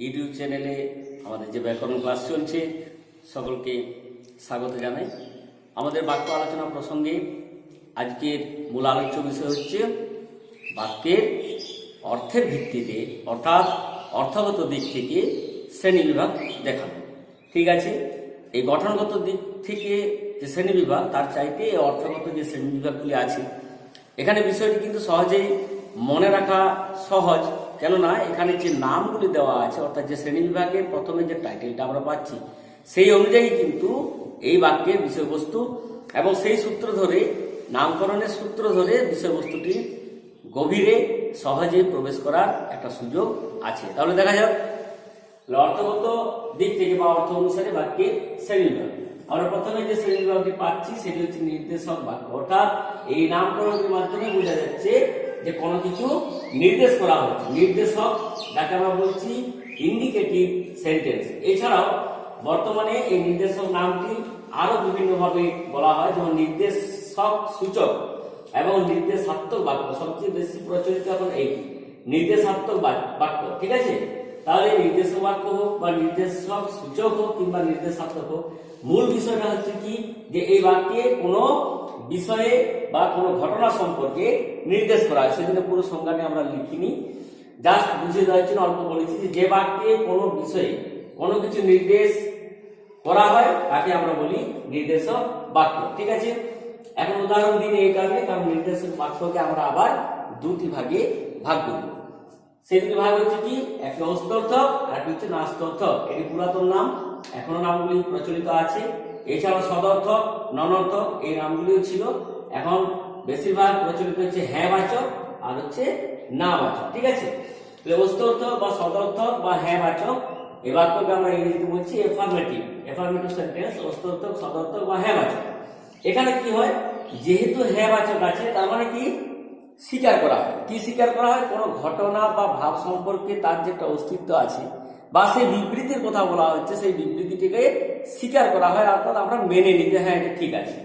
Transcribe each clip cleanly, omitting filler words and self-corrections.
YouTube চ্যানেলে আমাদের যে ব্যাকরণ ক্লাস চলছে সকলকে স্বাগত জানাই। আমাদের বাক্য আলোচনা প্রসঙ্গে আজকের মূল আলোচ্য বিষয় হচ্ছে বাক্যের অর্থের ভিত্তিতে অর্থাৎ অর্থগত দিক থেকে শ্রেণীবিভাগ দেখানো। ঠিক আছে, এই গঠনগত দিক থেকে যে শ্রেণীবিভাগ তার চাইতে এই অর্থগত যে শ্রেণীবিভাগগুলি আছে এখানে বিষয়টি কিন্তু সহজেই মনে রাখা সহজ, কেননা এখানে যে নামগুলি দেওয়া আছে অর্থাৎ যে শ্রেণীবিভাগের প্রথমে যে টাইটেলটা আমরা পাচ্ছি সেই অনুযায়ী কিন্তু এই বাক্যের বিষয়বস্তু এবং সেই সূত্র ধরে নামকরণের সূত্র ধরে বিষয়বস্তুটি গভীরে সহজে প্রবেশ করার একটা সুযোগ আছে। তাহলে দেখা যাক অর্থগত দিক থেকে বা অর্থ অনুসারে বাক্যের শ্রেণীবিভাগ। আমরা প্রথমে যে শ্রেণীবিভাগটি পাচ্ছি সেটি হচ্ছে নির্দেশক বাক্য, অর্থাৎ এই নামকরণের মাধ্যমে বোঝা যাচ্ছে যে কোনো কিছু নির্দেশ করা হচ্ছে। নির্দেশক যাকে আমরা বলছি ইন্ডিকেটিভ সেন্টেন্স। এছাড়াও বর্তমানে এই নির্দেশক নামটি আরো বিভিন্নভাবে বলা হয়, যেমন নির্দেশক সূচক এবং নির্দেশাত্মক বাক্য। সবচেয়ে বেশি প্রচলিত এখন এই নির্দেশাত্মক বাক্য। ঠিক আছে, তাহলে নির্দেশক বাক্য হোক বা নির্দেশক সূচক হোক কিংবা নির্দেশাত্মক হোক, মূল বিষয়টা হচ্ছে কি যে এই বাক্যে কোনো বিষয়ে বা কোনো ঘটনা সম্পর্কে নির্দেশ করা হয়। সেজন্য পুরো সংজ্ঞাটি আমরা লিখিনি, জাস্ট বুঝিয়ে দেওয়ার জন্য অল্প বলেছি যে বাক্যে কোনো বিষয়ে কোনো কিছু নির্দেশ করা হয় তাকে আমরা বলি নির্দেশক বাক্য। ঠিক আছে, এখন উদাহরণ দিন এই কারণে, কারণ নির্দেশক বাক্যকে আমরা আবার দুটি ভাগে ভাগ করব। সেই দুটি ভাগ হচ্ছে কি, একটি অস্তর্থক আর একটি হচ্ছে নাস্তর্থক। এটি পুরাতন নাম, এখনো নামগুলি প্রচলিত আছে। এছাড়াও সদর্থক, ননর্থক এই নামগুলিও ছিল, এখন বেশিরভাগ প্রচলিত হচ্ছে হ্যাঁ বাচক আর হচ্ছে না বাচক। ঠিক আছে, অস্তর্থক বা সদর্থক বা হ্যাঁ বাচক এই বাক্যকে আমরা ইংরেজিতে বলছি এফার্মেটিভ সেন্টেন্স। অস্তর্থক, সদর্থক বা হ্যাঁ বাচক। এখানে কি হয়, যেহেতু হ্যাঁ বাচক আছে তার মানে কি স্বীকার করা হয়। কি স্বীকার করা হয়? কোনো ঘটনা বা ভাব সম্পর্কে তার যে একটা অস্তিত্ব আছে বা সেই বিবৃতির কথা বলা হচ্ছে সেই বিবৃতিটিকে স্বীকার করা হয়, অর্থাৎ আমরা মেনে নিই যে হ্যাঁ এটা ঠিক আছে।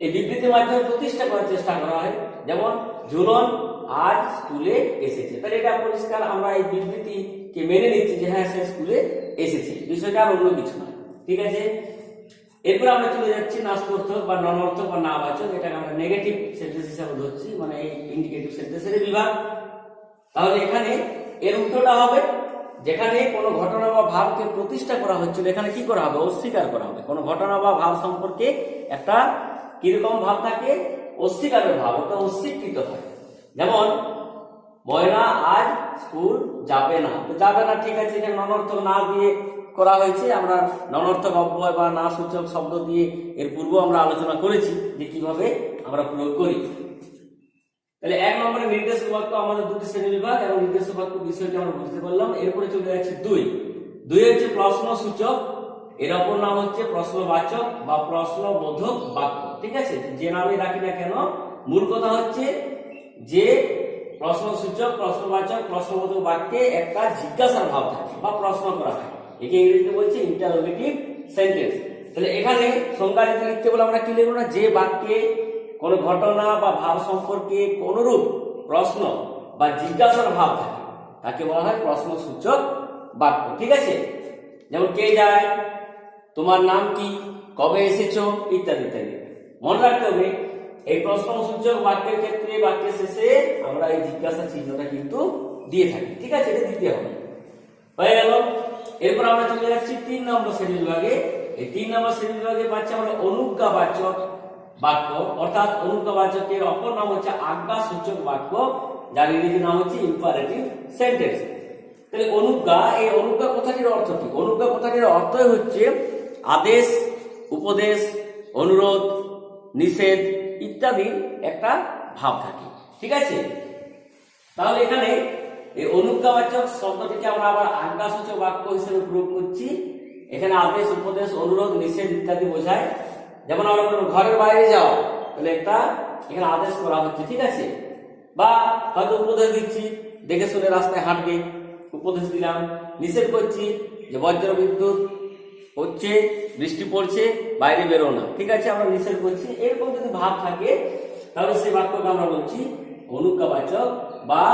এই বিবৃতির মাধ্যমে প্রতিষ্ঠা করার চেষ্টা করা হয়, যেমন ঝুলন আজ স্কুলে এসেছে। তাহলে এটা পরিষ্কার আমরা এই বিবৃতিকে মেনে নিচ্ছি যে হ্যাঁ সে স্কুলে এসেছে, বিষয়টা আর অন্য কিছু নয়। ঠিক আছে, এরপর আমরা চলে যাচ্ছি নাস্তর্থক বা ননর্থক বা না বাচক। এটাকে আমরা নেগেটিভ সেন্টেন্স হিসাবে ধরছি, মানে এই ইন্ডিকেটিভ সেন্টেন্সের বিভাগ। তাহলে এখানে এর উল্টোটা হবে, যেখানে কোনো ঘটনা বা ভাবকে প্রতিষ্ঠা করা হচ্ছিল এখানে কি করা হবে, অস্বীকার করা হবে। কোনো ঘটনা বা ভাব সম্পর্কে একটা কিরকম ভাব থাকে, অস্বীকারের ভাব, ওটা অস্বীকৃত হয়। যেমন ময়না আজ স্কুল যাবে না, তো যাবে না ঠিক আছে, এখানে ননর্থক না দিয়ে করা হয়েছে। আমরা ননর্থক অব্যয় বা না সূচক শব্দ দিয়ে এর পূর্ব আমরা আলোচনা করেছি যে কিভাবে আমরা প্রয়োগ করি। তাহলে এক নম্বরে নির্দেশক বাক্য আমাদের দুটি শ্রেণী বিভাগ এবং নির্দেশক বাক্য বিষয়টি আমরা বুঝতে পারলাম। এরপরে চলে যাচ্ছে দুই হচ্ছে প্রশ্ন সূচক, এর অপর নাম হচ্ছে প্রশ্নবাচক বা প্রশ্নবোধক বাক্য। ঠিক আছে, যে নামে রাখি না কেন মূল কথা হচ্ছে যে প্রশ্ন সূচক, প্রশ্নবাচক, প্রশ্নবোধক বাক্যে একটা জিজ্ঞাসার ভাব থাকে বা প্রশ্ন করা হয়, একে ইংরেজিতে বলছে ইন্টারোগেটিভ সেন্টেন্স। তাহলে এখানে সংজ্ঞা যদি লিখতে বলে আমরা কি লিখবো না, যে বাক্যে কোন ঘটনা বা ভাব সম্পর্কে কোনরূপ প্রশ্ন বা জিজ্ঞাসার ভাব থাকে তাকে বলা হয় প্রশ্নসূচক বাক্য। ঠিক আছে, যেমন কে যায়, তোমার নাম কি, কবে এসেছো ইত্যাদি ইত্যাদি। মনে রাখতে হবে এই প্রশ্নসূচক বাক্যের ক্ষেত্রে বাক্যের শেষে আমরা এই জিজ্ঞাসা চিহ্নটা কিন্তু দিয়ে থাকি। ঠিক আছে, এটা দিতে হবে। হয়ে গেল। এরপর আমরা চলে যাচ্ছি 3 নম্বর শ্রেণী বিভাগে। এই 3 নম্বর শ্রেণী বিভাগে পাচ্ছি আমরা অনুজ্ঞাবাচক বাক্য, অর্থাৎ অনুজ্ঞাবাচকের অপর নাম হচ্ছে আজ্ঞাসূচক বাক্য, যার ইংরেজি নাম হচ্ছে ইম্পারেটিভ সেন্টেন্স। তাহলে অনুজ্ঞা, এই অনুজ্ঞা কথাটির অর্থ কি? অনুজ্ঞা কথাটির অর্থ হচ্ছে আদেশ, উপদেশ, অনুরোধ, নিষেধ ইত্যাদির একটা ভাব থাকে। ঠিক আছে, তাহলে এখানে এই অনুজ্ঞাবাচক শব্দটিকে আমরা আবার আজ্ঞাসূচক বাক্য হিসেবে প্রয়োগ করছি। এখানে আদেশ, উপদেশ, অনুরোধ, নিষেধ ইত্যাদি বোঝায়। যেমন আমরা ঘরের বাইরে যাও, তাহলে একটা এখানে আদেশ করা হচ্ছে। ঠিক আছে, বা হয়তো উপদেশ দিচ্ছি দেখে শুনে রাস্তায় হাঁটবে, উপদেশ দিলাম। নিষেধ করছি যে বজ্র বিদ্যুৎ হচ্ছে, বৃষ্টি পড়ছে, বাইরে বেরো না। ঠিক আছে, আমরা নিষেধ করছি। এরকম যদি ভাব থাকে তাহলে সেই বাক্যকে আমরা বলছি অনুজ্ঞাবাচক বা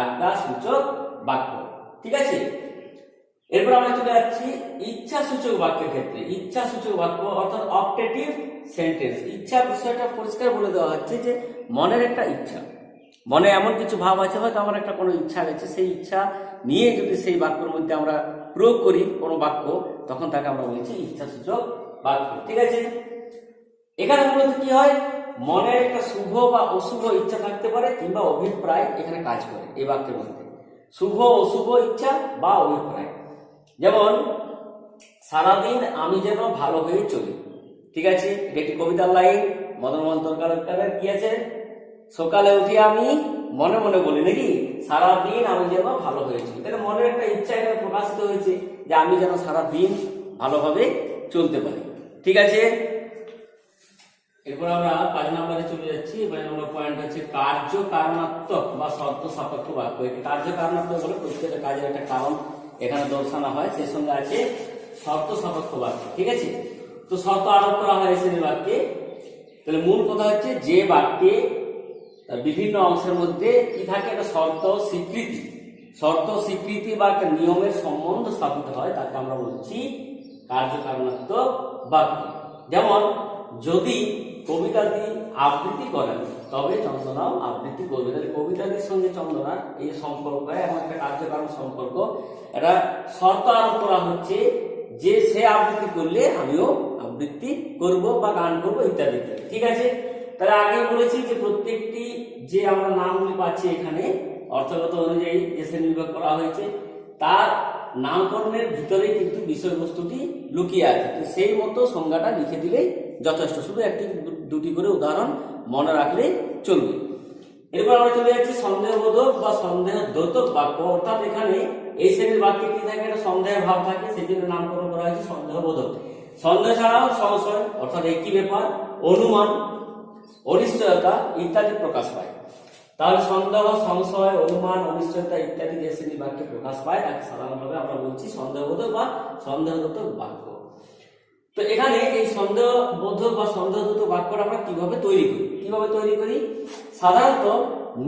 আজ্ঞাসূচক বাক্য। ঠিক আছে। এরপর আমরা চলে যাচ্ছি ইচ্ছা সূচক বাক্যের ক্ষেত্রে। ইচ্ছা সূচক বাক্য অর্থাৎ অপটেটিভ সেন্টেন্স। ইচ্ছা বিষয়টা পরিষ্কার বলে দেওয়া হচ্ছে যে মনের একটা ইচ্ছা, মনে এমন কিছু ভাব আছে, হয়তো আমার একটা কোনো ইচ্ছা রয়েছে, সেই ইচ্ছা নিয়ে যদি সেই বাক্যের মধ্যে আমরা প্রয়োগ করি কোনো বাক্য, তখন তাকে আমরা বলছি ইচ্ছা সূচক বাক্য। ঠিক আছে। এখানে মূলত কি হয়, মনের একটা শুভ বা অশুভ ইচ্ছা থাকতে পারে কিংবা অভিপ্রায় এখানে কাজ করে এই বাক্যের মধ্যে। শুভ অশুভ ইচ্ছা বা অভিপ্রায়। যেমন সারাদিন আমি যেন ভালো হয়ে চলি। ঠিক আছে, এটা একটি কবিতার লাইন। মদন মোহন তরকারের কি আছে, সকালে উঠে আমি মনে মনে বলি নাকি সারাদিন আমি যেন ভালো হয়ে চলি। তাহলে মনের একটা ইচ্ছা এখানে প্রকাশিত হয়েছে যে আমি যেন সারাদিন ভালোভাবে চলতে পারি। ঠিক আছে। এরপর আমরা 5 নম্বরে চলে যাচ্ছি। 5 নম্বর পয়েন্ট হচ্ছে কার্য কারণাত্মক বা শর্ত সাপেক্ষ বাক্য। এই কার্য কারণাত্মক বলে প্রত্যেকটা কাজের একটা কারণ এখানে দর্শানো হয়, সেই সঙ্গে আছে শর্ত সাপেক্ষ বাক্য। ঠিক আছে। তো শর্ত আরোপ করা হয় এই বাক্যে। তাহলে মূল কথা হচ্ছে যে বাক্যে তার বিভিন্ন অংশের মধ্যে কি থাকে, একটা শর্ত স্বীকৃতি, শর্ত স্বীকৃতি বা একটা নিয়মের সম্বন্ধ স্থাপিত হয়, তাকে আমরা বলছি কার্যকারণাত্মক বাক্য। যেমন যদি কবিতাদি আবৃত্তি করেন তবে চন্দনাও আবৃত্তি করবে। তাহলে কবিতাদির সঙ্গে চন্দনার এই সম্পর্ক এবং একটা কার্যকারণ সম্পর্ক, এটা শর্ত আরোপ করা হচ্ছে যে সে আবৃত্তি করলে আমিও আবৃত্তি করব বা গান করবো ইত্যাদি ইত্যাদি। ঠিক আছে। তাহলে আগে বলেছি যে প্রত্যেকটি যে আমরা নামগুলি পাচ্ছি এখানে অর্থগত অনুযায়ী যে শ্রেণীবিভাগ করা হয়েছে, তার নামকরণের ভিতরে কিন্তু বিষয়বস্তুটি লুকিয়ে আছে। তো সেই মতো সংজ্ঞাটা লিখে দিলেই যথেষ্ট, শুধু একটি দুটি করে উদাহরণ মনে রাখলে চলবে। এরপর আমরা চলে যাচ্ছি সন্দেহবোধক বা সন্দেহদ্যোতক বাক্য। অর্থাৎ এখানে এই শ্রেণীর বাক্যে কি থাকে, একটা সন্দেহ ভাব থাকে, সেই জন্য নামকরণ করা হয়েছে সন্দেহবোধক। সন্দেহ ছাড়াও সংশয় অর্থাৎ একই ব্যাপার, অনুমান, অনিশ্চয়তা ইত্যাদি প্রকাশ পায়। তাহলে সন্দেহ, সংশয়, অনুমান, অনিশ্চয়তা ইত্যাদি যে শ্রেণীর বাক্যে প্রকাশ পায় তাকে সাধারণভাবে আমরা বলছি সন্দেহবোধক বা সন্দেহদ্যোতক বাক্য। তো এখানে এই সন্দেহবোধক বা সন্দেহদ্যোতক বাক্যটা আমরা কিভাবে তৈরি করি? সাধারণত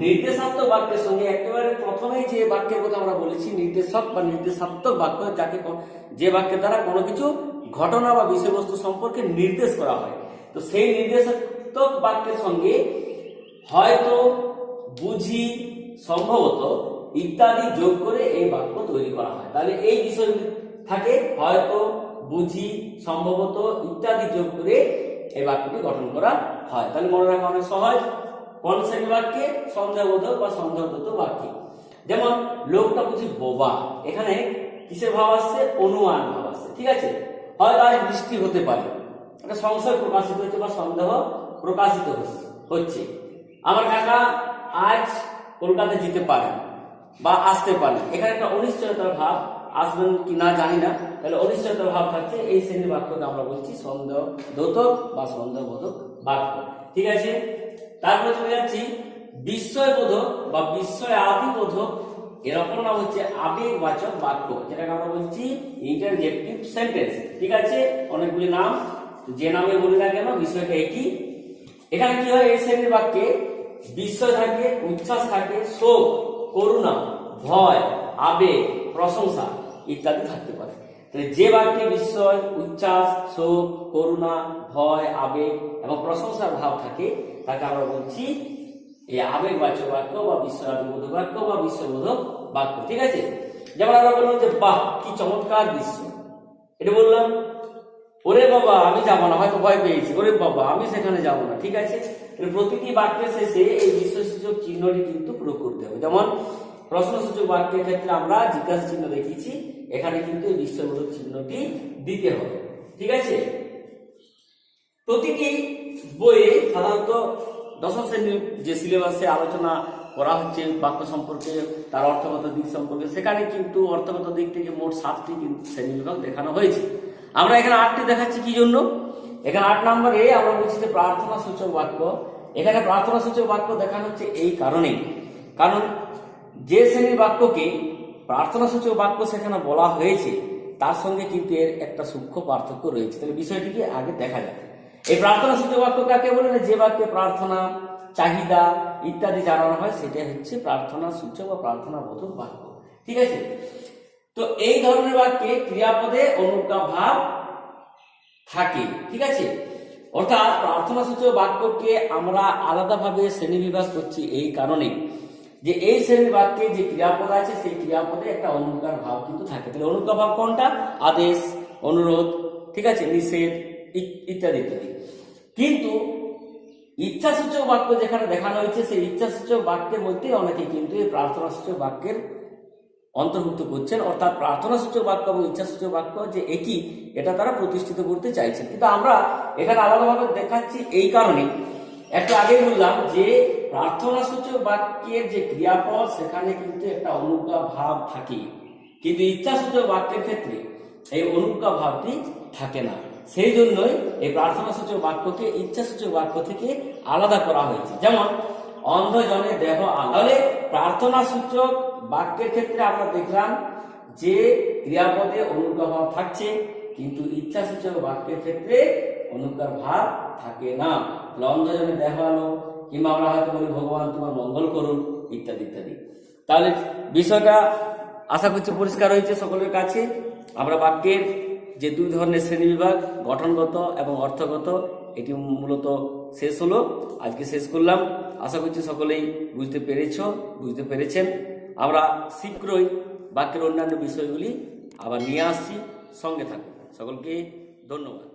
নির্দেশাত্মক বাক্যের সঙ্গে একেবারে প্রথমেই যে বাক্যের কথা আমরা বলেছি নির্দেশক বা নির্দেশাত্মক বাক্য, যাকে যে বাক্যের দ্বারা কোনো কিছু ঘটনা বা বিষয়বস্তু সম্পর্কে নির্দেশ করা হয়। তো সেই নির্দেশাত্মক বাক্যের সঙ্গে হয়তো, বুঝি, সম্ভবত ইত্যাদি যোগ করে এই বাক্য তৈরি করা হয়। তাহলে এই বিষয়গুলি থাকে, হয়তো, বুঝি, সম্ভবত ইত্যাদি যোগ করে এই বাক্যটি গঠন করা হয়। তাহলে মনে রাখা অনেক সহজ। কোন শ্রেণী বাক্যে? সন্দেহবোধক বা সন্দেহদ্যোতক বাক্যে। যেমন লোকটা বুঝি বোবা, এখানে কিসের ভাব আসছে? অনুমান ভাব আসছে। ঠিক আছে। হয়তো আজ বৃষ্টি হতে পারে, একটা সংশয় প্রকাশিত হচ্ছে বা সন্দেহ প্রকাশিত হচ্ছে। আমার কাকা আজ কলকাতা যেতে পারেন বা আসতে পারেন, এখানে একটা অনিশ্চয়তার ভাব, আসবেন কি না জানি না, তাহলে অনিশ্চয়তার ভাব থাকছে। এই শ্রেণীর বাক্যকে আমরা বলছি সন্দেহদ্যোতক বা সন্দেহবোধক বাক্য। ঠিক আছে। তারপরে চলে যাচ্ছি বিস্ময়বোধক বা বিস্ময় আদিবোধক। এর অপর নাম হচ্ছে আবেগবাচক বাক্য, যেটাকে আমরা বলছি ইন্টারজেক্টিভ সেন্টেন্স। ঠিক আছে। অনেকগুলি নাম, যে নামে বলি না কেন বিষয়টা একই। এখানে কি হয়, এই শ্রেণীর বাক্যে বিস্ময় থাকে, উচ্ছ্বাস থাকে, শোক, করুণা, ভয়, আবেগ, প্রশংসা ইত্যাদি থাকতে পারে। তাহলে যে বাক্যে বিস্ময়, উচ্ছ্বাস, শোক, করুণা, ভয়, আবেগ এবং প্রশংসার ভাব থাকে তাকে আমরা বলছি এই আবেগবাচক বাক্য বা বিস্ময়াদিবোধক বাক্য বা বিস্ময়বোধক বাক্য। ঠিক আছে। যেমন আমরা বললাম যে বাহ কি চমৎকার দৃশ্য, এটা বললাম। ওরে বাবা আমি যাবো না, হয়তো ভয় পেয়েছি, ওরে বাবা আমি সেখানে যাবো না। ঠিক আছে। প্রতিটি বাক্যের শেষে এই বিস্ময়সূচক চিহ্নটি কিন্তু প্রয়োগ করতে হবে। যেমন প্রশ্নসূচক বাক্যের ক্ষেত্রে আমরা জিজ্ঞাসা চিহ্ন দেখিয়েছি, এখানে কিন্তু এই বিস্ময়বোধক চিহ্নটি দিতে হবে। ঠিক আছে। প্রতিটি বইয়ে সাধারণত দশম শ্রেণীর যে সিলেবাসে আলোচনা করা হচ্ছে বাক্য সম্পর্কে, তার অর্থগত দিক সম্পর্কে, সেখানে কিন্তু অর্থগত দিক থেকে মোট 7টি কিন্তু শ্রেণীবিভাগ দেখানো হয়েছে। আমরা এখানে 8টি দেখাচ্ছি কি জন্য? এখানে 8 নম্বরে আমরা বলছি যে প্রার্থনা সূচক বাক্য। এখানে প্রার্থনা সূচক বাক্য দেখানো হচ্ছে এই কারণেই, কারণ যে শ্রেণীর বাক্যকে প্রার্থনা সূচক বাক্য সেখানে বলা হয়েছে তার সঙ্গে কিন্তু এর একটা সূক্ষ্ম পার্থক্য রয়েছে। তাহলে বিষয়টিকে আগে দেখা যাবে। এই প্রার্থনা সূচক বাক্য কাকে বলে? না, যে বাক্যে প্রার্থনা, চাহিদা ইত্যাদি জানানো হয় সেটাই হচ্ছে প্রার্থনা সূচক বা প্রার্থনা বোধক বাক্য। ঠিক আছে। তো এই ধরনের বাক্যে ক্রিয়াপদে অনুজ্ঞা ভাব থাকে, ঠিক আছে। অর্থাৎ প্রার্থনাসূচক বাক্যকে আমরা আলাদাভাবে শ্রেণীবিভাগ করছি এই কারণে যে এই শ্রেণীর বাক্যে যে ক্রিয়াপদ আছে সেই ক্রিয়াপদে একটা অনুজ্ঞার ভাব কিন্তু থাকে। তাহলে অনুজ্ঞা ভাব কোনটা? আদেশ, অনুরোধ, ঠিক আছে, নিষেধ ইত্যাদি ইত্যাদি। কিন্তু ইচ্ছাসূচক বাক্য যেখানে দেখানো হয়েছে সেই ইচ্ছাসূচক বাক্যের মধ্যে অনেকে কিন্তু এই প্রার্থনাসূচক বাক্যের অন্তর্ভুক্ত করছেন, অর্থাৎ প্রার্থনাসূচক বাক্য এবং ইচ্ছাসূচক বাক্য যে একই এটা তারা প্রতিষ্ঠিত করতে চাইছেন। কিন্তু আমরা এখানে আলাদাভাবে দেখাচ্ছি এই কারণে, একটু আগে বললাম যে প্রার্থনাসূচক বাক্যের যে ক্রিয়াপদ সেখানে কিন্তু একটা অনুজ্ঞা ভাব থাকে, কিন্তু ইচ্ছাসূচক বাক্যের ক্ষেত্রে এই অনুজ্ঞা ভাবটি থাকে না। সেই জন্যই এই প্রার্থনাসূচক বাক্যকে ইচ্ছাসূচক বাক্য থেকে আলাদা করা হয়েছে। যেমন অন্ধজনে দেহ আলো। তাহলে প্রার্থনাসূচক বাক্যের ক্ষেত্রে আমরা দেখলাম যে ক্রিয়াপদে অনুজ্ঞা ভাব থাকছে, কিন্তু ইচ্ছাসূচক বাক্যের ক্ষেত্রে অনুজ্ঞার ভাব থাকে না। অন্ধজনে দেহ আলো, কিংবা আমরা হয়তো বলি ভগবান তোমার মঙ্গল করুন ইত্যাদি ইত্যাদি। তাহলে বিষয়টা আশা করছি পরিষ্কার হয়েছে সকলের কাছে। আমরা বাক্যের যে দুই ধরনের শ্রেণীবিভাগ, গঠনগত এবং অর্থগত, এটি মূলত শেষ হলো, আজকে শেষ করলাম। আশা করছি সকলেই বুঝতে পেরেছেন। আমরা শীঘ্রই বাক্যের অন্যান্য বিষয়গুলি আবার নিয়ে আসছি, সঙ্গে থাকুন। সকলকে ধন্যবাদ।